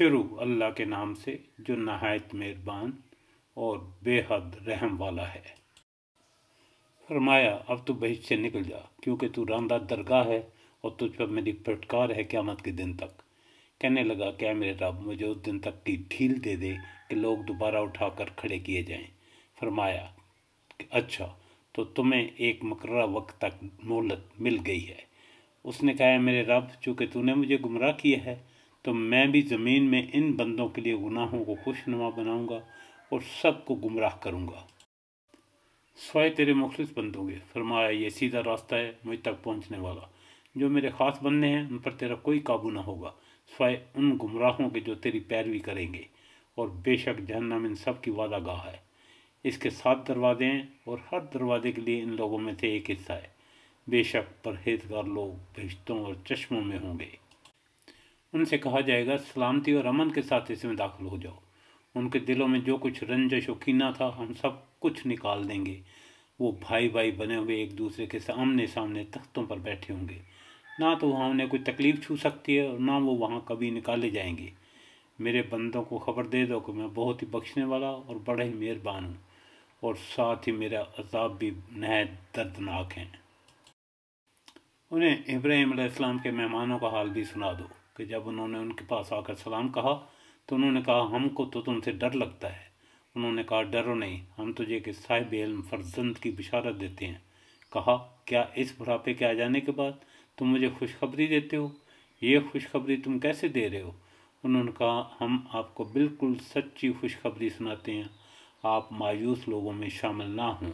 شروع اللہ کے نام سے جو نہایت مہربان اور بے حد رحم والا ہے۔ فرمایا اب تو بہشت سے نکل جا، کیونکہ تو راندہ درگاہ ہے اور تجھ پر میری پھٹکار ہے قیامت کے دن تک۔ کہنے لگا کہ اے میرے رب مجھے اس دن تک کی ڈھیل دے دے کہ لوگ دوبارہ اٹھا کر کھڑے کیے جائیں۔ فرمایا کہ اچھا تو تمہیں ایک مقررہ وقت تک مہلت مل گئی ہے۔ اس نے کہا اے میرے رب چونکہ تو نے مجھے گمراہ کیا ہے تو میں بھی زمین میں ان بندوں کے لیے گناہوں کو خوشنما بناؤں گا اور سب کو گمراہ کروں گا سوائے تیرے مخلص بندوں گے۔ فرمایا یہ سیدھا راستہ ہے مجھ تک پہنچنے والا، جو میرے خاص بندے ہیں ان پر تیرا کوئی قابو نہ ہوگا سوائے ان گمراہوں کے جو تیری پیروی کریں گے، اور بے شک جہنم ان سب کی وعدہ گاہ ہے۔ اس کے 7 دروازے ہیں اور ہر دروازے کے لیے ان لوگوں میں سے ایک حصہ ہے، بے شک پرہیزگار لوگ بہشتوں اور چشموں میں ہوں گے۔ ان سے کہا جائے گا سلامتی اور امن کے ساتھ اس میں داخل ہو جاؤ۔ ان کے دلوں میں جو کچھ رنجش و کینہ تھا ہم سب کچھ نکال دیں گے۔ وہ بھائی بھائی بنے ہوئے ایک دوسرے کے آمنے سامنے تختوں پر بیٹھے ہوں گے، نہ تو وہاں انہیں کوئی تکلیف چھو سکتی ہے اور نہ وہ وہاں کبھی نکالے جائیں گے۔ میرے بندوں کو خبر دے دو کہ میں بہت ہی بخشنے والا اور بڑا ہی مہربان ہوں، اور ساتھ ہی میرا عذاب بھی نہایت دردناک ہے۔ انہیں ابراہیم علیہ السلام کے مہمانوں کا حال بھی سنا دو کہ جب انہوں نے ان کے پاس آ کر سلام کہا تو انہوں نے کہا ہم کو تو تم سے ڈر لگتا ہے۔ انہوں نے کہا ڈرو نہیں، ہم تجھے کہ صاحب علم فرزند کی بشارت دیتے ہیں۔ کہا کیا اس بڑھاپے کے آ جانے کے بعد تم مجھے خوشخبری دیتے ہو؟ یہ خوشخبری تم کیسے دے رہے ہو؟ انہوں نے کہا ہم آپ کو بالکل سچی خوشخبری سناتے ہیں، آپ مایوس لوگوں میں شامل نہ ہوں۔